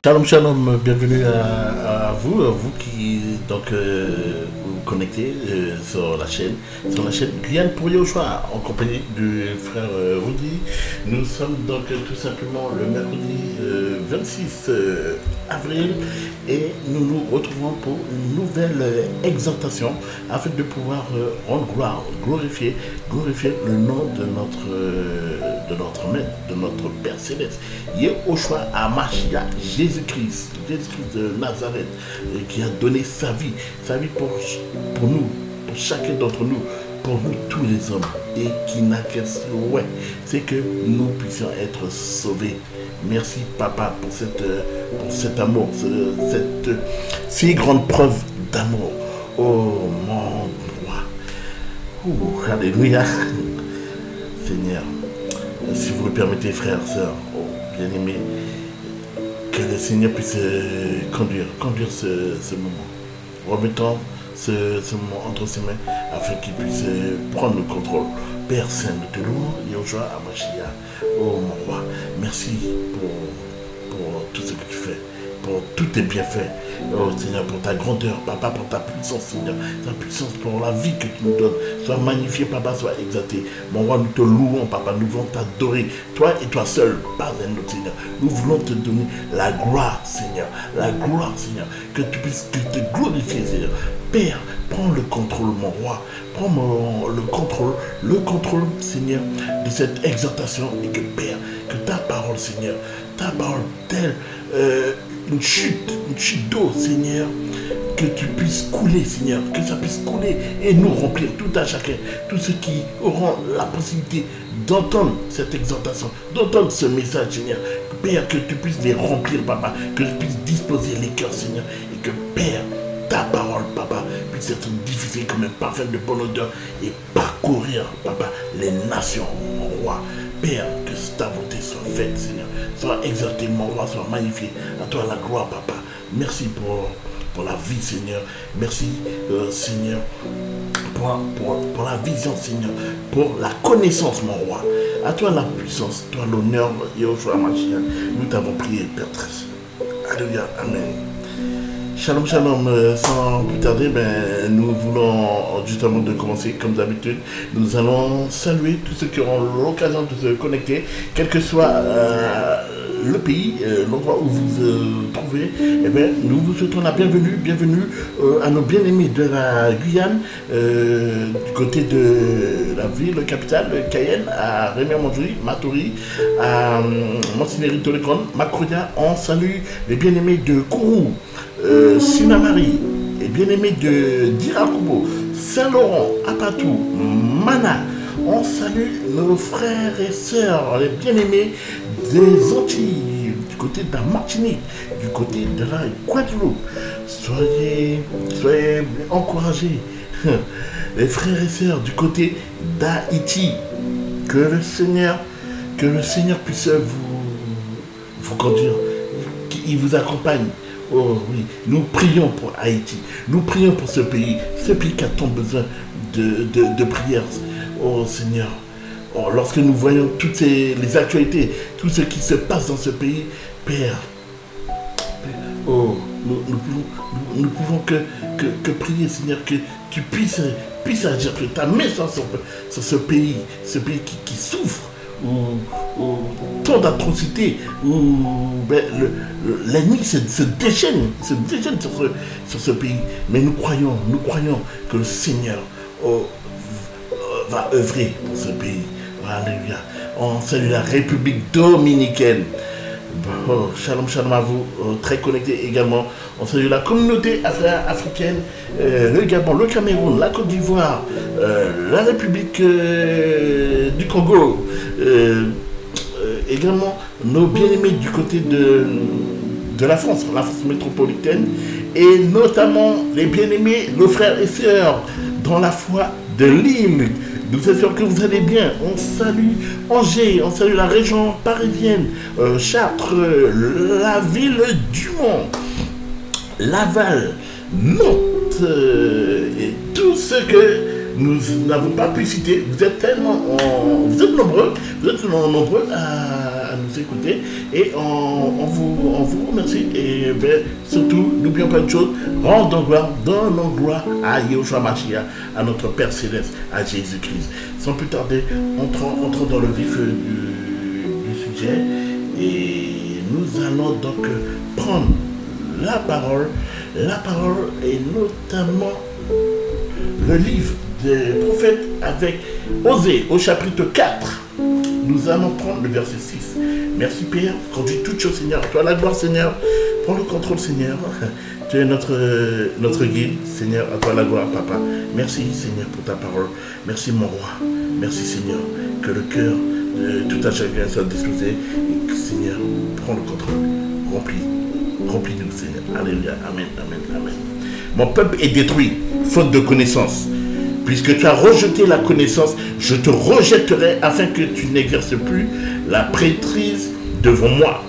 Shalom, shalom, bienvenue à vous, vous qui vous connectez sur la chaîne Guyane pour Yoshua, en compagnie du frère Rudy. Nous sommes donc tout simplement le mercredi 26 avril et nous nous retrouvons pour une nouvelle exhortation afin de pouvoir rendre gloire, glorifier le nom de notre maître, de notre Père Céleste, Yehoshua HaMashiach, Jésus-Christ de Nazareth, qui a donné sa vie pour nous, pour chacun d'entre nous, pour nous tous les hommes, et qui n'a qu'un souhait, c'est que nous puissions être sauvés. Merci Papa pour cet amour, cette si grande preuve d'amour. Oh mon roi. Alléluia. Seigneur, si vous le permettez, frères, sœurs, bien-aimés, que le Seigneur puisse conduire ce moment. Remettons ce moment entre ses mains afin qu'il puisse prendre le contrôle. Père Saint, nous te louons, Yehoshua HaMashiach, oh mon roi, merci pour tout ce que tu fais, pour tous tes bienfaits, oh Seigneur, pour ta grandeur, Papa, pour ta puissance, Seigneur, ta puissance pour la vie que tu nous donnes. Sois magnifié, Papa, sois exalté. Mon roi, nous te louons, Papa, nous voulons t'adorer, toi et toi seul, pas un autre, Seigneur. Nous voulons te donner la gloire, Seigneur, que tu puisses te glorifier, Seigneur. Père, prends le contrôle, mon roi, prends le contrôle, Seigneur, de cette exhortation, et que, Père, que ta parole, Seigneur, ta parole telle une chute d'eau, Seigneur, que tu puisses couler, Seigneur, que ça puisse couler et nous remplir tout à chacun, tous ceux qui auront la possibilité d'entendre cette exhortation, d'entendre ce message, Seigneur. Père, que tu puisses les remplir, Papa, que tu puisses disposer les cœurs, Seigneur, et que, Père, ta parole, Papa, puisse être diffusée comme un parfum de bonne odeur et parcourir, Papa, les nations, mon roi. Père, que ta volonté soit faite, Seigneur. Sois exalté, mon roi, sois magnifié. À toi la gloire, Papa. Merci pour la vie, Seigneur. Merci, Seigneur, pour la vision, Seigneur. Pour la connaissance, mon roi. À toi la puissance, toi l'honneur, Yehoshua HaMashiach. Nous t'avons prié, Père Très. Alléluia, Amen. Shalom, shalom, sans plus tarder, nous voulons, justement de commencer, comme d'habitude, nous allons saluer tous ceux qui auront l'occasion de se connecter, quel que soit le pays, l'endroit où vous vous trouvez. Nous vous souhaitons la bienvenue à nos bien-aimés de la Guyane, du côté de la ville capitale, Cayenne, à Rémy-Montjoly, Matoury, à Montigny-Tolecron, Macrodia. On salue les bien-aimés de Kourou, Sinamari, et bien-aimés de Dirakubo, Saint-Laurent, Apatou, Mana. On salue nos frères et sœurs, les bien-aimés des Antilles, du côté de la Martinique, du côté de la Guadeloupe. Soyez encouragés, les frères et sœurs du côté d'Haïti. Que le Seigneur puisse vous conduire, qu'il vous accompagne. Oh oui, nous prions pour Haïti, nous prions pour ce pays qui a tant besoin de prières. Oh Seigneur, lorsque nous voyons toutes les actualités, tout ce qui se passe dans ce pays, Père, nous pouvons que prier, Seigneur, que tu puisses agir, que ta main soit sur ce pays qui souffre, où tant d'atrocités, où l'ennemi se déchaîne sur ce pays. Mais nous croyons que le Seigneur va œuvrer pour ce pays. Alléluia. On salue la République dominicaine. Oh, shalom, shalom à vous, très connectés également. On salue la communauté africaine, le Gabon, le Cameroun, la Côte d'Ivoire, la République du Congo, également nos bien-aimés du côté de la France métropolitaine, et notamment les bien-aimés, nos frères et sœurs dans la foi de l'île. Nous sommes sûrs que vous allez bien. On salue Angers, on salue la région parisienne, Chartres, la ville du Mans, Laval, Nantes, et tout ce que nous n'avons pas pu citer. Vous êtes nombreux à nous nous écouter et on vous remercie. Et ben, surtout, n'oublions pas une chose, rendons gloire à Yahushua Mashiach, à notre Père Céleste, à Jésus-Christ. Sans plus tarder, entrons dans le vif du sujet et nous allons donc prendre la parole et notamment le livre des prophètes avec Osée au chapitre 4. Nous allons prendre le verset 6. Merci Père, conduis toutes choses Seigneur, toi la gloire Seigneur, prends le contrôle Seigneur, tu es notre guide Seigneur, à toi la gloire Papa. Merci Seigneur pour ta parole, merci mon roi, merci Seigneur, que le cœur de tout un chacun soit disposé et que Seigneur, prends le contrôle, remplis-nous Seigneur, alléluia, amen, amen, amen. Mon peuple est détruit, faute de connaissance. Puisque tu as rejeté la connaissance, je te rejetterai afin que tu n'exerces plus la prêtrise devant moi.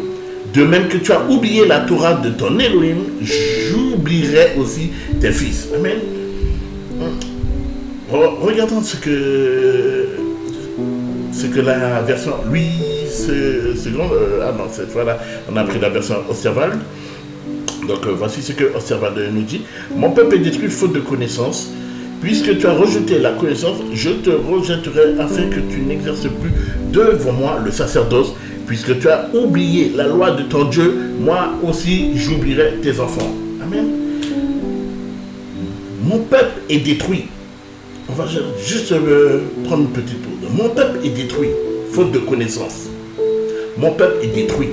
De même que tu as oublié la Torah de ton Elohim, j'oublierai aussi tes fils. Amen. Regardons ce que la version cette fois-là, on a pris la version Osserval. Donc voici ce que Osserval nous dit. Mon peuple est détruit faute de connaissance. Puisque tu as rejeté la connaissance, je te rejetterai afin que tu n'exerces plus devant moi le sacerdoce. Puisque tu as oublié la loi de ton Dieu, moi aussi j'oublierai tes enfants. Amen. Mon peuple est détruit. On va juste prendre une petite pause. Mon peuple est détruit, faute de connaissance. Mon peuple est détruit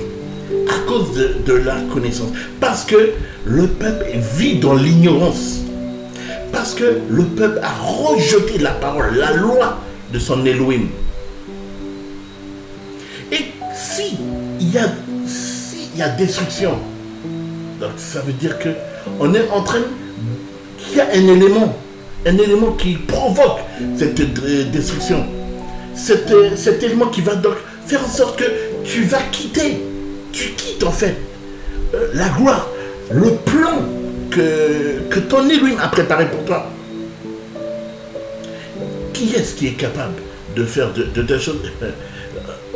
à cause de la connaissance. Parce que le peuple vit dans l'ignorance. Parce que le peuple a rejeté la parole, la loi de son Elohim. Et s'il y a destruction, donc ça veut dire qu'on est en train, qu'il y a un élément qui provoque cette destruction. Cet élément qui va donc faire en sorte que tu vas quitter, tu quittes en fait la gloire, le plan que ton Elohim a préparé pour toi. Qui est-ce qui est capable de faire de telles choses?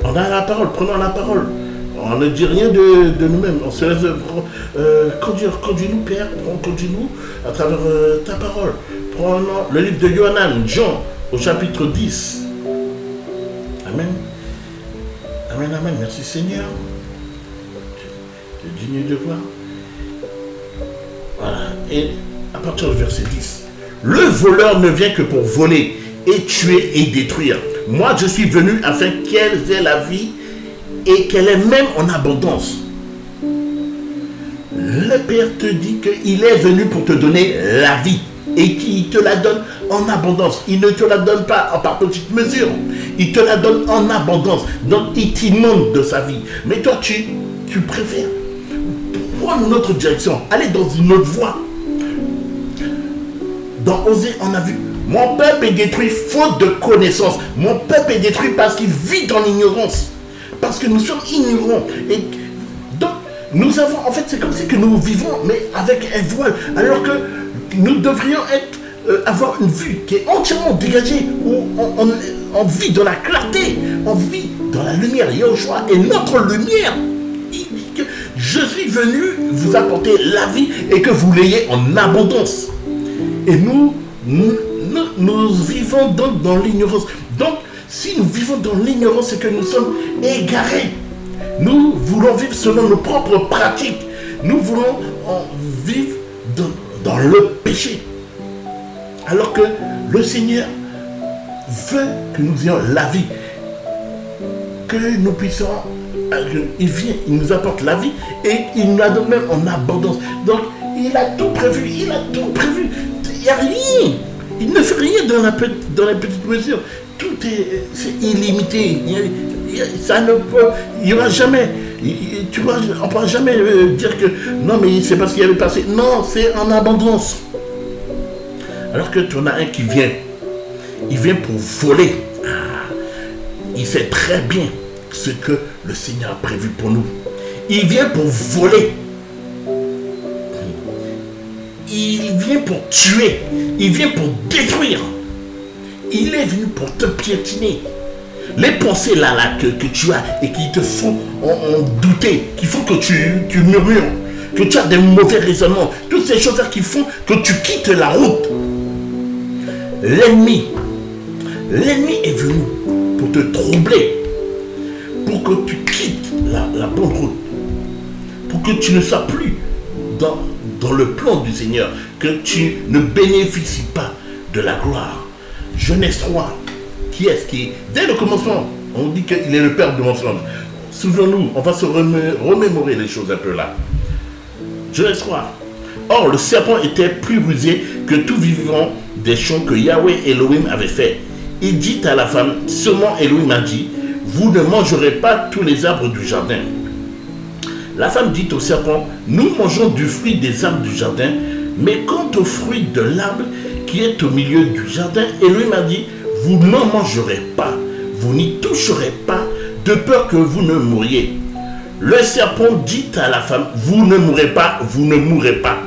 On a la parole, prenons la parole. On ne dit rien de nous-mêmes. On se laisse conduis-nous, Père, conduis-nous à travers ta parole. Prenons le livre de Yohanan, Jean, au chapitre 10. Amen. Amen, amen. Merci Seigneur. Tu es digne de gloire. Voilà. Et à partir du verset 10, le voleur ne vient que pour voler et tuer et détruire. Moi, je suis venu afin qu'elle ait la vie et qu'elle ait même en abondance. Le Père te dit qu'il est venu pour te donner la vie et qu'il te la donne en abondance. Il ne te la donne pas par petite mesure. Il te la donne en abondance. Donc, il t'inonde de sa vie. Mais toi, tu préfères prendre une autre direction, aller dans une autre voie. Dans Osée, on a vu, mon peuple est détruit faute de connaissance. Mon peuple est détruit parce qu'il vit dans l'ignorance. Parce que nous sommes ignorants. Et donc, nous avons, en fait, c'est comme si que nous vivons, mais avec un voile. Alors que nous devrions avoir une vue qui est entièrement dégagée, où on vit dans la clarté, on vit dans la lumière. Yahushua est notre lumière. Je suis venu vous apporter la vie et que vous l'ayez en abondance. Et nous vivons donc dans l'ignorance. Donc, si nous vivons dans l'ignorance, c'est que nous sommes égarés. Nous voulons vivre selon nos propres pratiques. Nous voulons vivre dans le péché. Alors que le Seigneur veut que nous ayons la vie. Que nous puissions... Il vient, il nous apporte la vie et il nous la donne même en abondance. Donc, il a tout prévu, il n'y a rien. Il ne fait rien dans la petite mesure. Tout c'est illimité. Ça ne peut, il n'y aura jamais, tu vois, on ne pourra jamais dire que non, mais c'est parce qu'il y avait passé. Non, c'est en abondance. Alors que tu en as un qui vient, il vient pour voler. Il sait très bien ce que le Seigneur a prévu pour nous. Il vient pour voler. Il vient pour tuer. Il vient pour détruire. Il est venu pour te piétiner. Les pensées là que tu as et qui te font en douter, qui font que tu murmures, que tu as des mauvais raisonnements, toutes ces choses-là qui font que tu quittes la route. L'ennemi est venu pour te troubler, pour que tu quittes la bonne route, pour que tu ne sois plus dans le plan du Seigneur, que tu ne bénéficies pas de la gloire. Genèse 3, qui est-ce qui, dès le commencement, on dit qu'il est le père de mensonge. Souvenons-nous, on va se remémorer les choses un peu là. Genèse 3. Or, le serpent était plus rusé que tout vivant des champs que Yahweh Elohim avait fait. Il dit à la femme, seulement Elohim a dit, vous ne mangerez pas tous les arbres du jardin. La femme dit au serpent, nous mangeons du fruit des arbres du jardin, mais quant au fruit de l'arbre qui est au milieu du jardin, Elohim a dit, vous n'en mangerez pas, vous n'y toucherez pas, de peur que vous ne mouriez. Le serpent dit à la femme, vous ne mourrez pas, vous ne mourrez pas.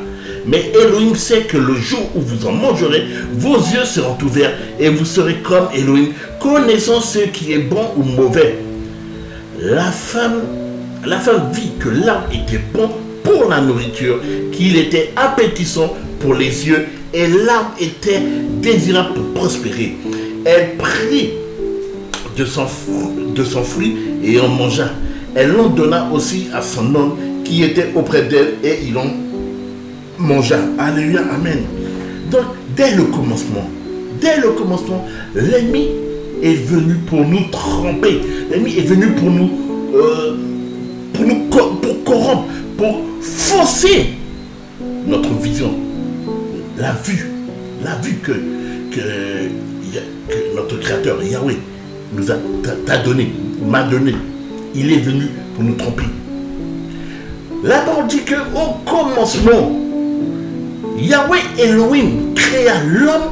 Mais Elohim sait que le jour où vous en mangerez, vos yeux seront ouverts et vous serez comme Elohim, connaissant ce qui est bon ou mauvais. La femme vit que l'arbre était bon pour la nourriture, qu'il était appétissant pour les yeux et l'arbre était désirable pour prospérer. Elle prit de son fruit et en mangea. Elle en donna aussi à son homme qui était auprès d'elle et il en mangea. Alléluia, amen. Donc, dès le commencement, l'ennemi est venu pour nous tremper. L'ennemi est venu pour nous corrompre, pour fausser notre vision. La vue que notre Créateur, Yahweh, m'a donné. Il est venu pour nous tromper. Là-bas, on dit qu'au commencement, Yahweh Elohim créa l'homme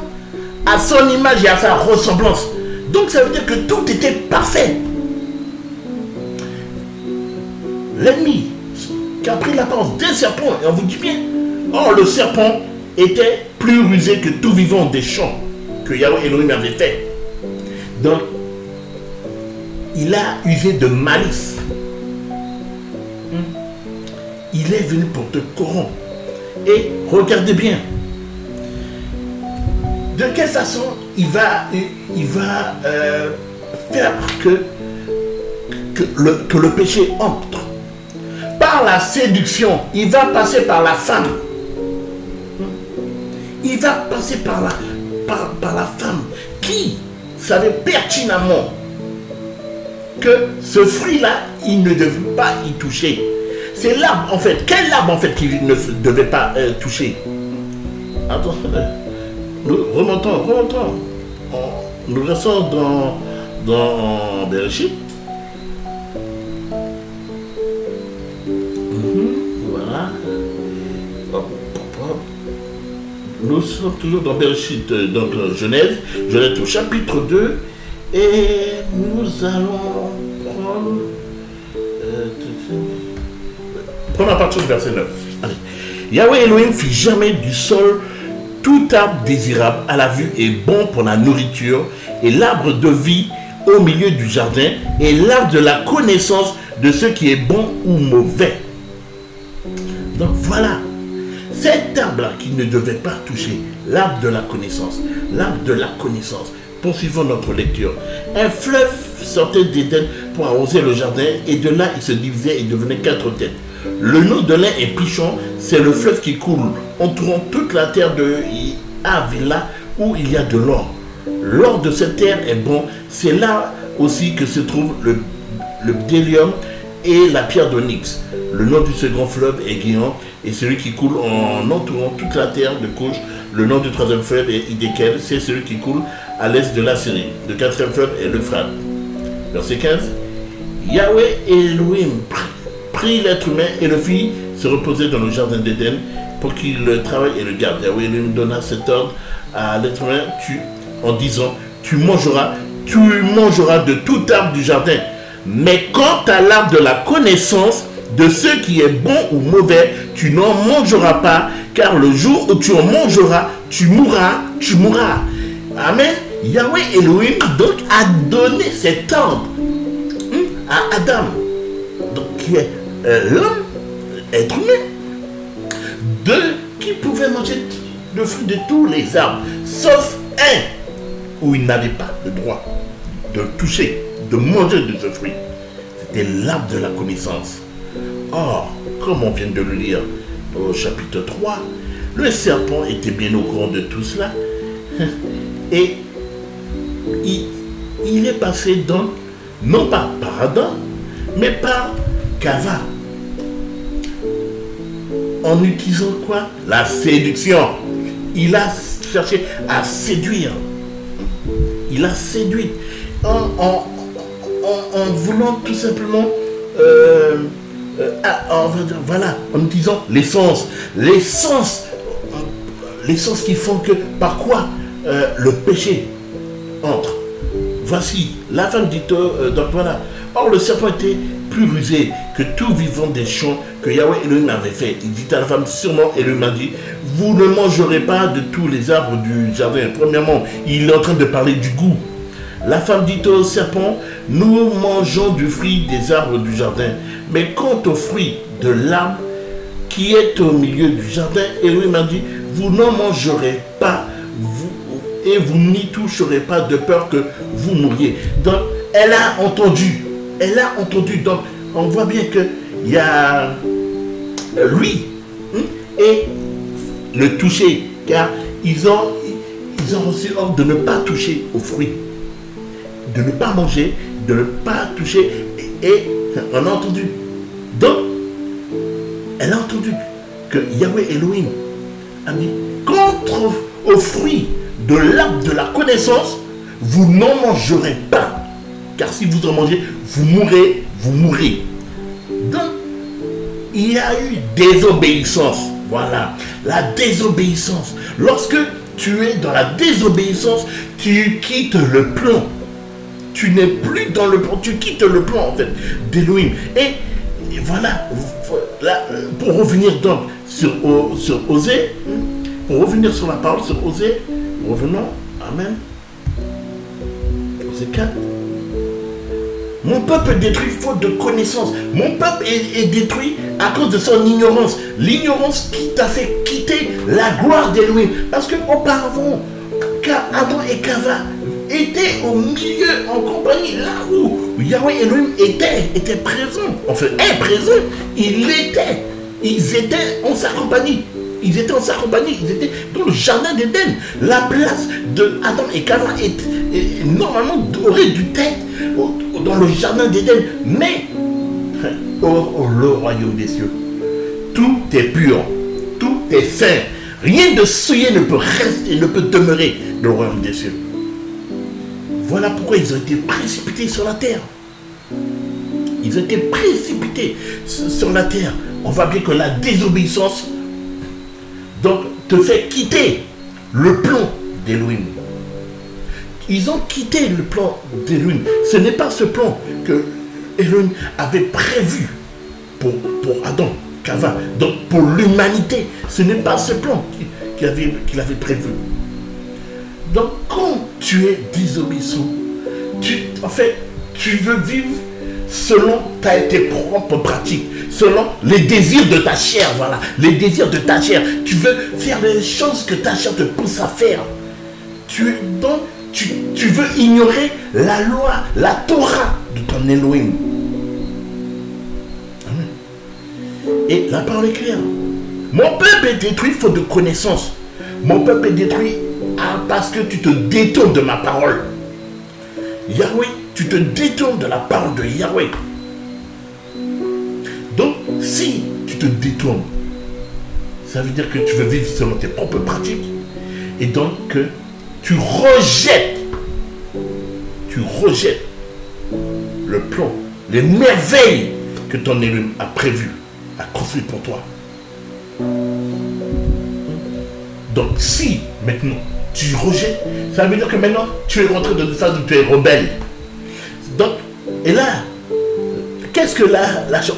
à son image et à sa ressemblance. Donc ça veut dire que tout était parfait. L'ennemi qui a pris l'apparence d'un serpent, et on vous dit bien, or le serpent était plus rusé que tout vivant des champs que Yahweh Elohim avait fait. Donc, il a usé de malice. Il est venu pour te corrompre. Et regardez bien. De quelle façon il va faire que le péché entre. Par la séduction. Il va passer par la femme. Il va passer par la femme qui savait pertinemment que ce fruit-là, il ne devait pas y toucher. C'est l'arbre, en fait. Quel arbre, en fait, qu'il ne devait pas toucher? Attends, nous remontons. Nous restons dans Bereshit. Voilà. Nous sommes toujours dans Bereshit, donc Genèse au chapitre 2. Et nous allons prendre à partir du verset 9. Allez. Yahweh Elohim fit jamais du sol tout arbre désirable à la vue et bon pour la nourriture, et l'arbre de vie au milieu du jardin, et l'arbre de la connaissance de ce qui est bon ou mauvais. Donc voilà, cet arbre-là qui ne devait pas toucher, l'arbre de la connaissance, l'arbre de la connaissance. Poursuivons notre lecture. Un fleuve sortait d'Éden pour arroser le jardin, et de là il se divisait et devenait 4 têtes. Le nom de l'un est Pichon, c'est le fleuve qui coule, entourant toute la terre de Havila où il y a de l'or. L'or de cette terre est bon, c'est là aussi que se trouve le bdellium et la pierre d'onyx. Le nom du second fleuve est Guion, et celui qui coule en entourant toute la terre de couche. Le nom du troisième fleuve est Idékel, c'est celui qui coule à l'est de la Syrie. Le quatrième fleuve est l'Euphrate. Verset 15. Yahweh Elohim prit l'être humain et le fit se reposer dans le jardin d'Éden pour qu'il le travaille et le garde. Yahweh Elohim donna cet ordre à l'être humain en disant, tu mangeras de tout arbre du jardin. Mais quant à l'arbre de la connaissance de ce qui est bon ou mauvais, tu n'en mangeras pas, car le jour où tu en mangeras, tu mourras. Amen. Yahweh Elohim donc a donné cet ordre à Adam, donc qui est l'homme, être humain, qui pouvait manger le fruit de tous les arbres, sauf un où il n'avait pas le droit de toucher, de manger de ce fruit. C'était l'arbre de la connaissance. Or, comme on vient de le lire au chapitre 3, le serpent était bien au courant de tout cela. Et il est passé dans, non pas par Adam, mais par Cava. En utilisant quoi? La séduction. Il a cherché à séduire. Il a séduit. En voulant tout simplement, voilà, en utilisant les sens. Les sens qui font que, par quoi le péché entre. Voici, la femme dit, donc voilà. Or le serpent était plus rusé que tout vivant des champs que Yahweh Elohim avait fait. Il dit à la femme, sûrement, Elohim a dit, vous ne mangerez pas de tous les arbres du jardin. Premièrement, il est en train de parler du goût. La femme dit au serpent, nous mangeons du fruit des arbres du jardin. Mais quant au fruit de l'arbre qui est au milieu du jardin, Elohim a dit, vous n'en mangerez pas, et vous n'y toucherez pas de peur que vous mouriez. Donc, elle a entendu. Donc, on voit bien qu'il y a lui et le toucher, car ils ont reçu ordre de ne pas toucher aux fruits, de ne pas manger, de ne pas toucher, et on a entendu. Donc, elle a entendu que Yahweh Elohim a dit, contre aux fruits de l'arbre de la connaissance, vous n'en mangerez pas. Car si vous en mangez, vous mourrez. Donc, il y a eu désobéissance. Voilà, la désobéissance. Lorsque tu es dans la désobéissance, tu quittes le plan. Tu n'es plus dans le plan, tu quittes le plan en fait d'Elohim. Et voilà, pour revenir donc sur Osée, pour revenir sur la parole sur Osée, revenons, amen. Osée 4. Mon peuple est détruit faute de connaissance. Mon peuple est détruit à cause de son ignorance. L'ignorance qui t'a fait quitter la gloire d'Elohim. Parce qu'auparavant, Adam et Cava étaient au milieu, en compagnie, là où Yahweh Elohim était présent. Enfin, est présent. Ils étaient en sa compagnie. Ils étaient dans le jardin d'Éden. La place de Adam et Cava normalement aurait dû être dans le jardin d'Éden. Mais, le royaume des cieux, tout est pur, tout est saint. Rien de souillé ne peut rester, ne peut demeurer dans le royaume des cieux. Voilà pourquoi ils ont été précipités sur la terre. Ils ont été précipités sur la terre. On voit bien que la désobéissance donc te fait quitter le plan d'Elohim. Ils ont quitté le plan d'Elohim. Ce n'est pas ce plan que Elohim avait prévu pour Adam, Cava, donc pour l'humanité. Ce n'est pas ce plan qu'il avait prévu. Donc quand tu es désobéissant, tu veux vivre selon tes propres pratiques, selon les désirs de ta chair, voilà, les désirs de ta chair. Tu veux faire les choses que ta chair te pousse à faire. Tu veux ignorer la loi, la Torah de ton Elohim. Amen. Et la parole est claire. Mon peuple est détruit faute de connaissance. Mon peuple est détruit parce que tu te détournes de ma parole. Yahweh, tu te détournes de la parole de Yahweh. Donc, si tu te détournes, ça veut dire que tu veux vivre selon tes propres pratiques. Et donc, que tu rejettes le plan, les merveilles que ton Elohim a prévues, a construit pour toi. Donc, si maintenant tu rejettes, ça veut dire que maintenant tu es rentré dans une phase où tu es rebelle. Donc, et là, qu'est-ce que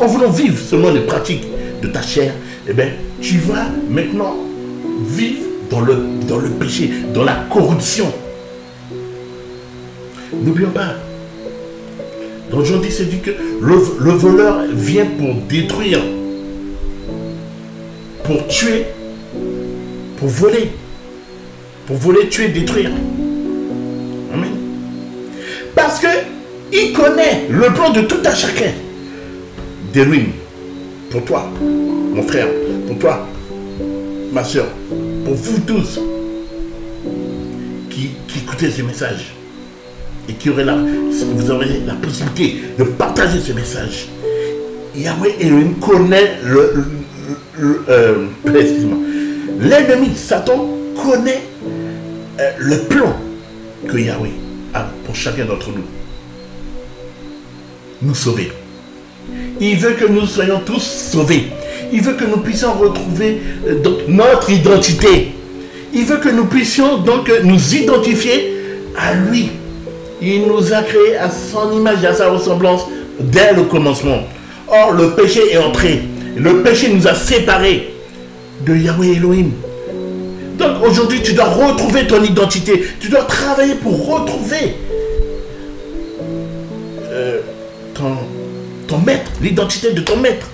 en voulant vivre selon les pratiques de ta chair, eh bien, tu vas maintenant vivre dans le péché, dans la corruption. N'oublions pas. Dans Jean 10, c'est dit que le voleur vient pour détruire, pour tuer, pour voler. Pour voler, tuer, détruire. Amen. Parce que il connaît le plan de tout un chacun. Des ruines. Pour toi, mon frère. Pour toi, ma soeur. Pour vous tous qui écoutez ce message. Et qui aurez vous aurez la possibilité de partager ce message. Yahweh Elohim connaît l'ennemi, Satan connaît le plan que Yahweh a pour chacun d'entre nous. Nous sauver. Il veut que nous soyons tous sauvés. Il veut que nous puissions retrouver donc, notre identité. Il veut que nous puissions donc nous identifier à lui. Il nous a créés à son image et à sa ressemblance dès le commencement. Or, le péché est entré. Le péché nous a séparés de Yahweh Elohim. Donc aujourd'hui, tu dois retrouver ton identité. Tu dois travailler pour retrouver ton maître, l'identité de ton maître.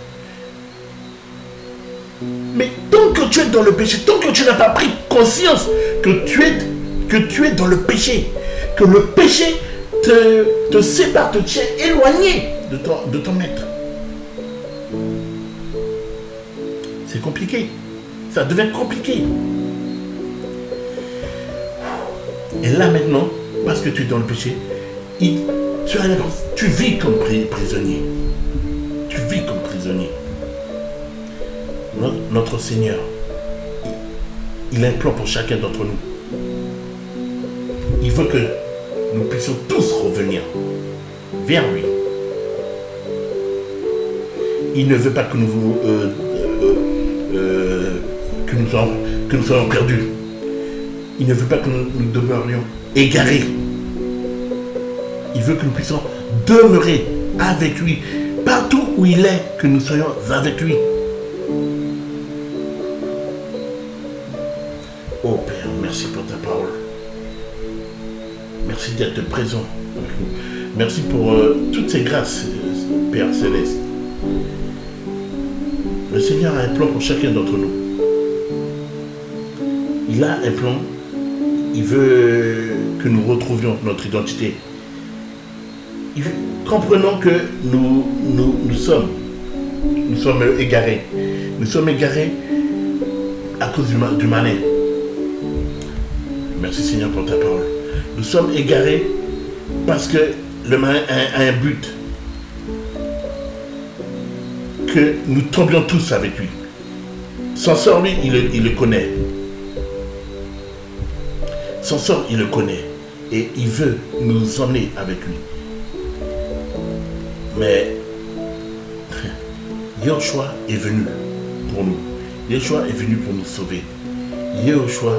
Mais tant que tu es dans le péché, tant que tu n'as pas pris conscience que tu es dans le péché, que le péché te sépare, te tient éloigné de ton maître. C'est compliqué. Ça devient compliqué. Et là maintenant, parce que tu es dans le péché, tu vis comme prisonnier. Tu vis comme prisonnier. Notre Seigneur, il a un plan pour chacun d'entre nous. Il veut que nous puissions tous revenir vers lui. Il ne veut pas que nous soyons perdus. Il ne veut pas que nous demeurions égarés. Il veut que nous puissions demeurer avec lui. Partout où il est, que nous soyons avec lui. Oh Père, merci pour ta parole. Merci d'être présent avec nous. Merci pour toutes ces grâces, Père Céleste. Le Seigneur a un plan pour chacun d'entre nous. Il a un plan. Il veut que nous retrouvions notre identité. Comprenons que nous sommes égarés. Nous sommes égarés à cause du malin. Merci Seigneur pour ta parole. Nous sommes égarés parce que le malin a un but. Que nous tombions tous avec lui. Son sort, lui, il le connaît. Son sort, il le connaît. Et il veut nous emmener avec lui. Mais Yahushua est venu pour nous. Yahushua est venu pour nous sauver. Yahushua,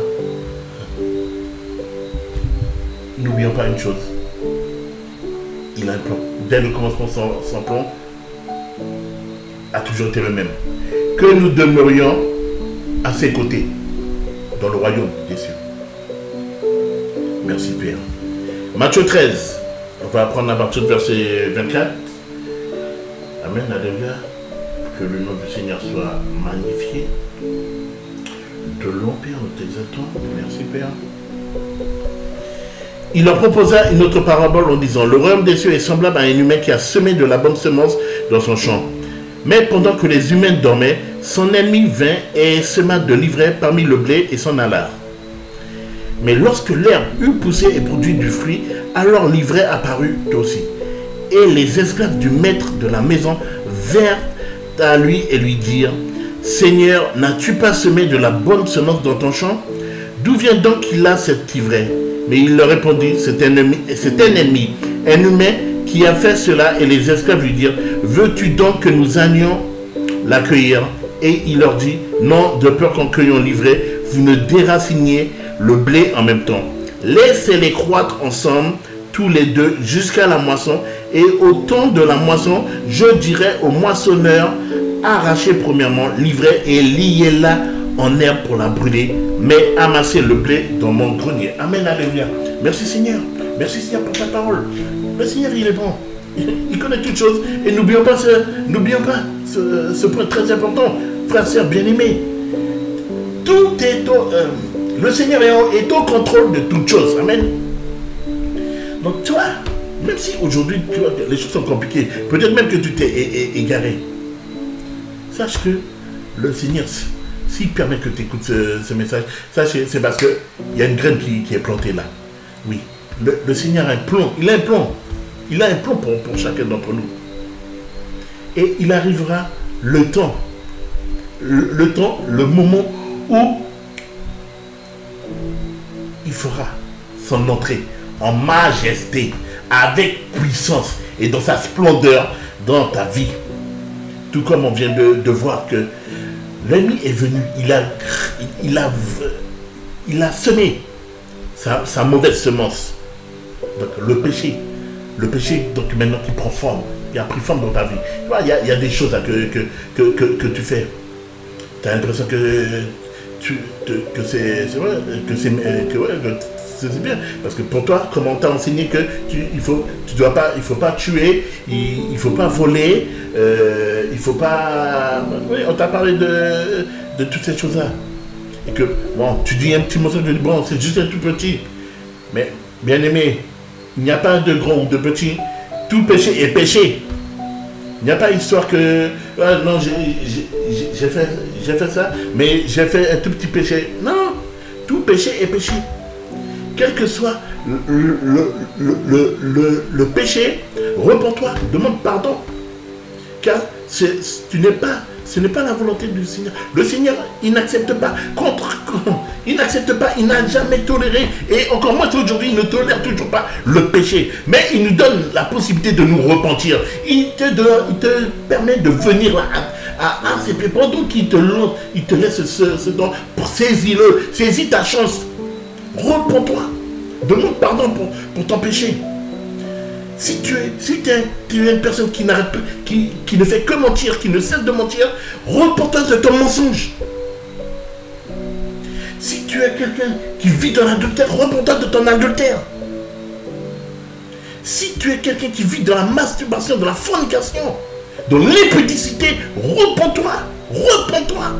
n'oublions pas une chose. Il a un plan. Dès le commencement, son plan a toujours été le même. Que nous demeurions à ses côtés dans le royaume des cieux. Merci Père. Matthieu 13. On va apprendre à partir du verset 24. Amen, alléluia. Que le nom du Seigneur soit magnifié. De long, Père, nous t'exaltons. Merci, Père. Il leur proposa une autre parabole en disant: le royaume des cieux est semblable à un humain qui a semé de la bonne semence dans son champ. Mais pendant que les humains dormaient, son ennemi vint et sema de l'ivraie parmi le blé et s'en alla. Mais lorsque l'herbe eut poussé et produit du fruit, alors l'ivraie apparut aussi. Et les esclaves du maître de la maison vinrent à lui et lui dirent: Seigneur, n'as-tu pas semé de la bonne semence dans ton champ? D'où vient donc qu'il a cette ivraie? Mais il leur répondit: c'est un ennemi, un humain qui a fait cela. Et les esclaves lui dirent: veux-tu donc que nous allions l'accueillir? Et il leur dit: non, de peur qu'en cueillant l'ivraie, vous ne déraciniez le blé en même temps. Laissez-les croître ensemble, tous les deux, jusqu'à la moisson. Et au temps de la moisson, je dirai au moissonneur: arrachez premièrement l'ivraie et liez-la en herbe pour la brûler, mais amassez le blé dans mon grenier. Amen, alléluia. Merci Seigneur. Merci Seigneur pour ta parole. Le Seigneur, il est bon. Il connaît toutes choses. Et n'oublions pas ce point très important, frères et sœurs bien-aimés. Tout est le Seigneur est au contrôle de toutes choses. Amen. Donc toi, même si aujourd'hui les choses sont compliquées, peut-être même que tu t'es égaré, sache que le Seigneur, s'il permet que tu écoutes ce message, sache que c'est parce qu'il y a une graine qui est plantée là. Oui, le Seigneur a un plan, il a un plan. Il a un plan pour chacun d'entre nous. Et il arrivera le temps, le moment où il fera son entrée en majesté, avec puissance et dans sa splendeur dans ta vie. Tout comme on vient de voir que l'ennemi est venu, il a semé sa mauvaise semence. Donc le péché, donc maintenant qui prend forme, il a pris forme dans ta vie. Tu vois, il y a des choses que tu fais. Tu as l'impression que c'est bien. Parce que pour toi, comme on t'a enseigné que il faut pas tuer, il faut pas voler, il faut pas... Oui, on t'a parlé de toutes ces choses-là. Et que, bon, tu dis un petit mot, bon, c'est juste un tout petit. Mais, bien aimé, il n'y a pas de grand ou de petit. Tout péché est péché. Il n'y a pas histoire que... Ah, non, j'ai fait ça, mais j'ai fait un tout petit péché. Non, tout péché est péché. Quel que soit le péché, repens-toi, demande pardon. Car ce n'est pas la volonté du Seigneur. Le Seigneur, il n'accepte pas. Il n'accepte pas, il n'a jamais toléré. Et encore moins aujourd'hui, il ne tolère toujours pas le péché. Mais il nous donne la possibilité de nous repentir. Il te permet de venir à ses pieds. Pendant qu'il te laisse ce don pour saisir-le. Saisis ta chance. Repens-toi. Demande pardon pour ton péché. Si tu es une personne qui n'arrête pas, qui ne fait que mentir, qui ne cesse de mentir, repens-toi de ton mensonge. Si tu es quelqu'un qui vit dans l'adultère, repens-toi de ton adultère. Si tu es quelqu'un qui vit dans la masturbation, dans la fornication, dans l'impudicité, repens-toi. Repens-toi.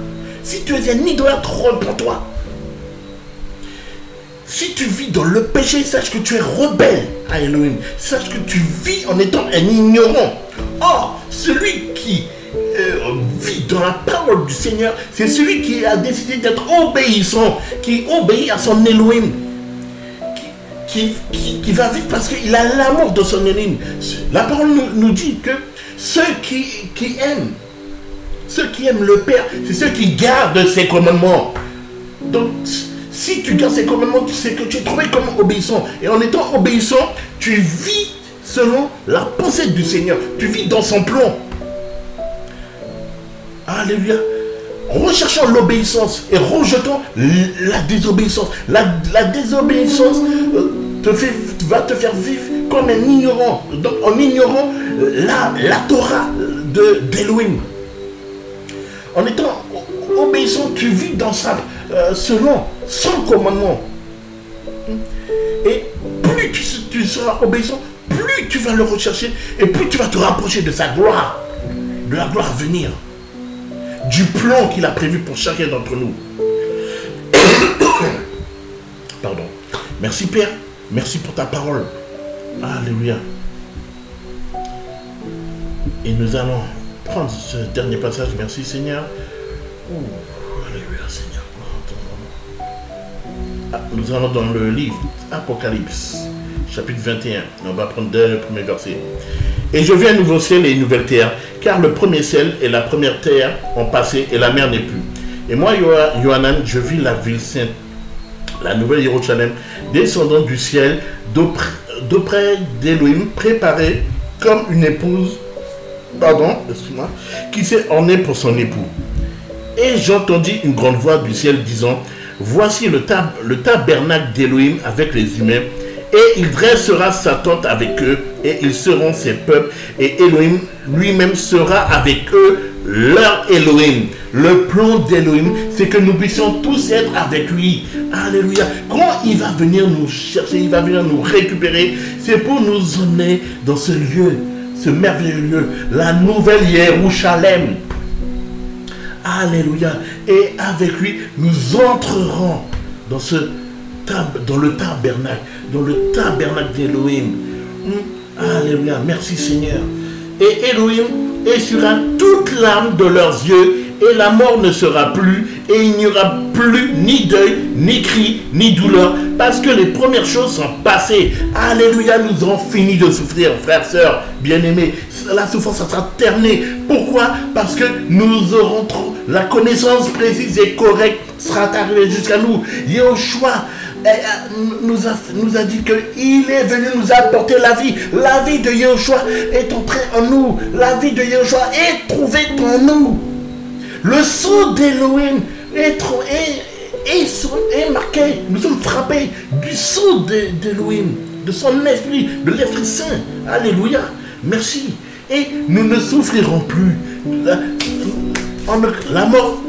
Si tu es un idolâtre, repens-toi. Si tu vis dans le péché, sache que tu es rebelle à Elohim. Sache que tu vis en étant un ignorant. Or, celui qui vit dans la parole du Seigneur, c'est celui qui a décidé d'être obéissant, qui obéit à son Elohim, qui va vivre parce qu'il a l'amour de son Elohim. La parole nous dit que ceux qui aiment le Père, c'est ceux qui gardent ses commandements. Donc, si tu gardes ses commandements, c'est que tu es trouvé comme obéissant. Et en étant obéissant, tu vis selon la pensée du Seigneur. Tu vis dans son plan. Alléluia. Recherchons l'obéissance et rejetons la désobéissance. La désobéissance va te faire vivre comme un ignorant. Donc en ignorant la Torah d'Elohim. En étant obéissant, tu vis dans selon son commandement. Et plus tu seras obéissant, plus tu vas le rechercher et plus tu vas te rapprocher de sa gloire, de la gloire à venir, du plan qu'il a prévu pour chacun d'entre nous. Pardon. Merci Père, merci pour ta parole. Alléluia. Et nous allons prendre ce dernier passage. Merci Seigneur. Alléluia Seigneur. Nous allons dans le livre Apocalypse, chapitre 21. On va prendre le premier verset. Et je vis un nouveau ciel et une nouvelle terre, car le premier ciel et la première terre ont passé et la mer n'est plus. Et moi, Yohanan, je vis la ville sainte, la nouvelle Jérusalem, descendant du ciel, d'auprès d'Élohim, préparée comme une épouse, qui s'est ornée pour son époux. Et j'entendis une grande voix du ciel disant: voici le tabernacle d'Élohim avec les humains, et il dressera sa tente avec eux, et ils seront ses peuples, et Élohim lui-même sera avec eux leur Elohim. Le plan d'Elohim, c'est que nous puissions tous être avec lui. Alléluia. Quand il va venir nous chercher, il va venir nous récupérer, c'est pour nous emmener dans ce lieu, ce merveilleux lieu, la nouvelle Jérusalem. Alléluia. Et avec lui, nous entrerons dans le tabernacle d'Elohim. Alléluia. Merci Seigneur. Et Elohim essuiera toute larme de leurs yeux, et la mort ne sera plus, et il n'y aura plus ni deuil, ni cri, ni douleur, parce que les premières choses sont passées. Alléluia, nous aurons fini de souffrir, frères, sœurs, bien-aimés. La souffrance sera terminée. Pourquoi? Parce que nous aurons la connaissance précise et correcte sera arrivée jusqu'à nous. Yahushua nous a dit qu'il est venu nous apporter la vie. La vie de Yahushua est entrée en nous. La vie de Yahushua est trouvée en nous. Le sceau d'Elohim est marqué. Nous sommes frappés du sceau d'Elohim, de son esprit, de l'Esprit Saint. Alléluia. Merci. Et nous ne souffrirons plus. La mort,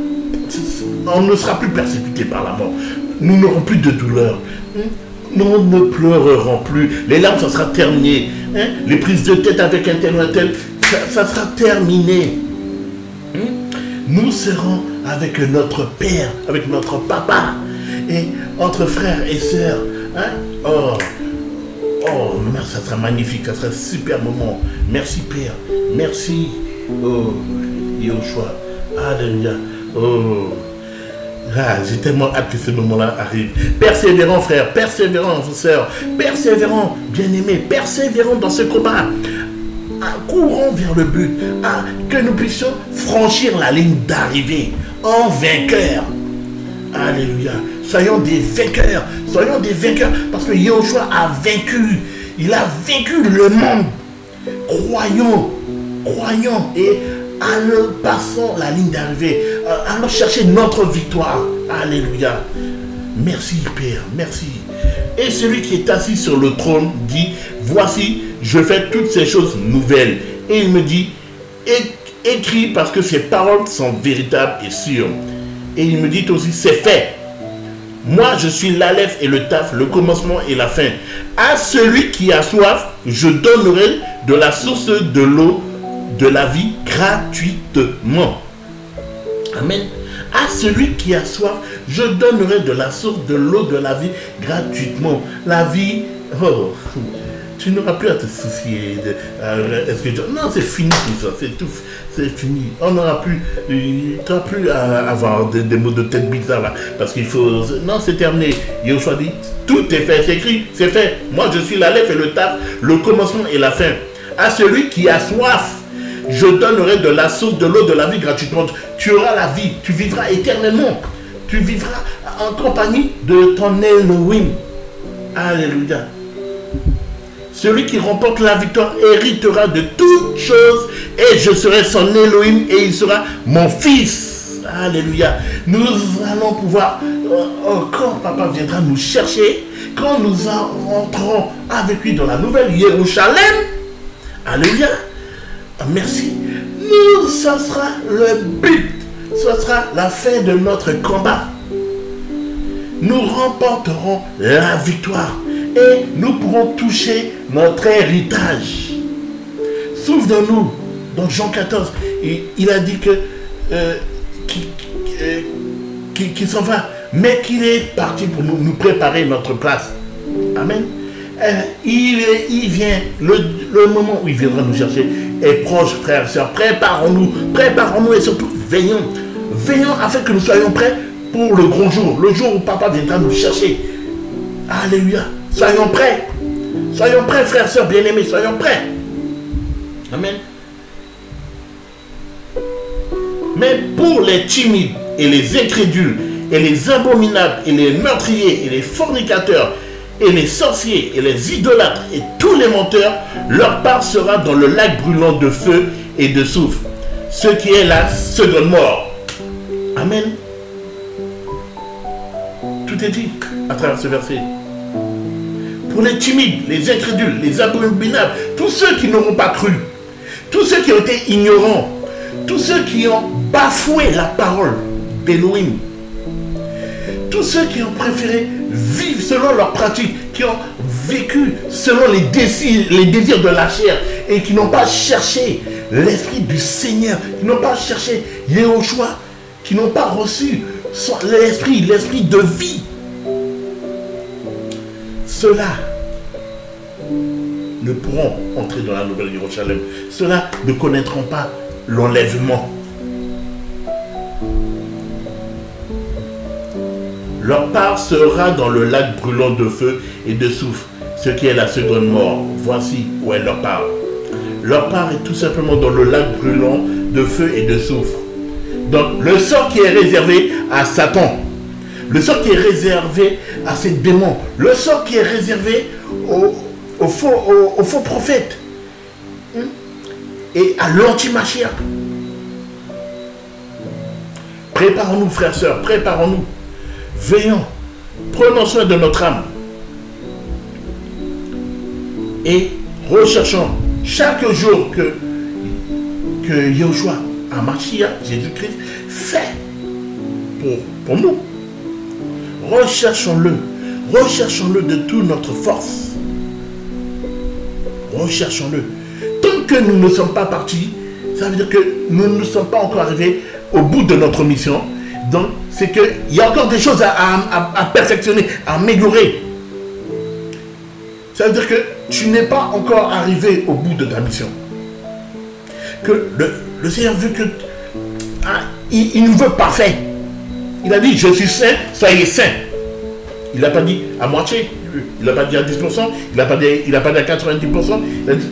on ne sera plus persécuté par la mort. Nous n'aurons plus de douleur. Nous ne pleurerons plus. Les larmes, ça sera terminé. Les prises de tête avec un tel ou un tel, ça sera terminé. Nous serons avec notre Père, avec notre Papa, et entre frères et sœurs. Oh, ça sera magnifique, ça sera un super moment. Merci Père, merci. Oh, Yahushua, alléluia. Oh, j'ai tellement hâte que ce moment-là arrive. Persévérons frères, persévérons sœurs, persévérons bien-aimés, persévérons dans ce combat. Courons vers le but, que nous puissions franchir la ligne d'arrivée en vainqueur. Alléluia. Soyons des vainqueurs, parce que Yahushua a vaincu. Il a vaincu le monde. Croyons et passons la ligne d'arrivée. Allons chercher notre victoire. Alléluia. Merci Père, merci. Et celui qui est assis sur le trône dit, voici, je fais toutes ces choses nouvelles. Et il me dit, écris parce que ces paroles sont véritables et sûres. Et il me dit aussi, c'est fait. Moi, je suis l'Aleph et le Taf, le commencement et la fin. À celui qui a soif, je donnerai de la source de l'eau de la vie gratuitement. Amen. À celui qui a soif, je donnerai de la source de l'eau de la vie gratuitement. La vie, tu n'auras plus à te soucier de... non, c'est fini tout ça, c'est tout, c'est fini. On n'aura plus... Tu n'auras plus à avoir des mots de tête bizarres là, parce qu'il faut... Non, c'est terminé. Yahushua dit, tout est fait, c'est écrit, c'est fait. Moi, je suis l'Aleph et le Taf, le commencement et la fin. À celui qui a soif, je donnerai de la source de l'eau de la vie gratuitement. Tu auras la vie, tu vivras éternellement. Tu vivras en compagnie de ton Elohim. Alléluia. Celui qui remporte la victoire héritera de toutes choses et je serai son Elohim et il sera mon fils. Alléluia. Nous allons pouvoir, quand Papa viendra nous chercher, quand nous entrerons avec lui dans la nouvelle Jérusalem, alléluia, merci, ça sera le but, ce sera la fin de notre combat. Nous remporterons la victoire et nous pourrons toucher notre héritage. Souvenons-nous, dans Jean 14, il a dit que qu'il s'en va, mais qu'il est parti pour nous préparer notre place. Amen. Il vient, le moment où il viendra nous chercher est proche, frères et sœurs. Préparons-nous et surtout veillons afin que nous soyons prêts pour le grand jour, le jour où Papa viendra nous chercher. Alléluia. Soyons prêts, frères et sœurs bien-aimés, soyons prêts. Amen. Mais pour les timides et les incrédules et les abominables et les meurtriers et les fornicateurs et les sorciers et les idolâtres et tous les menteurs, leur part sera dans le lac brûlant de feu et de soufre. Ce qui est là se donne mort. Amen. Tout est dit à travers ce verset. Pour les timides, les incrédules, les abominables, tous ceux qui n'auront pas cru, tous ceux qui ont été ignorants, tous ceux qui ont bafoué la parole d'Elohim, tous ceux qui ont préféré vivre selon leurs pratiques, qui ont vécu selon les désirs de la chair et qui n'ont pas cherché l'esprit du Seigneur, qui n'ont pas cherché Yehoshua, qui n'ont pas reçu l'esprit de vie. Ceux-là ne pourront entrer dans la nouvelle Jérusalem. Ceux-là ne connaîtront pas l'enlèvement. Leur part sera dans le lac brûlant de feu et de soufre, ce qui est la seconde mort. Voici où est leur part. Leur part est tout simplement dans le lac brûlant de feu et de soufre. Donc le sort qui est réservé à Satan, le sort qui est réservé à ces démons, le sort qui est réservé aux faux prophètes et à l'anti-machia. Préparons-nous, frères, sœurs, préparons-nous. Veillons, prenons soin de notre âme et recherchons chaque jour que Yehoshua, Amashia, Jésus-Christ, fait pour nous. Recherchons-le de toute notre force. Recherchons-le. Tant que nous ne sommes pas partis, ça veut dire que nous ne sommes pas encore arrivés au bout de notre mission. Donc, c'est qu'il y a encore des choses à perfectionner, à améliorer. Ça veut dire que tu n'es pas encore arrivé au bout de ta mission. Que le Seigneur veut que... il nous veut parfait. Il a dit, je suis saint, soyez saint. Il n'a pas dit à moitié, il n'a pas dit à 10%, il n'a pas dit à 90%, il a dit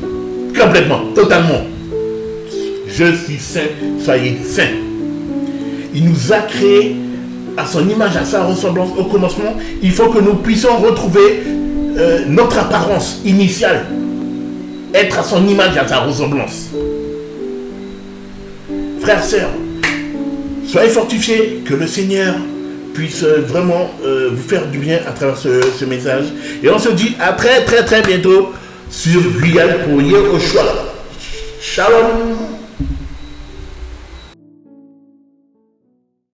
complètement, totalement. Je suis saint, soyez saint. Il nous a créés à son image, à sa ressemblance au commencement. Il faut que nous puissions retrouver notre apparence initiale. Être à son image, à sa ressemblance. Frères, sœurs, soyez fortifiés, que le Seigneur puisse vraiment vous faire du bien à travers ce message. Et on se dit à très bientôt sur Guyane pour Yehoshua. Shalom.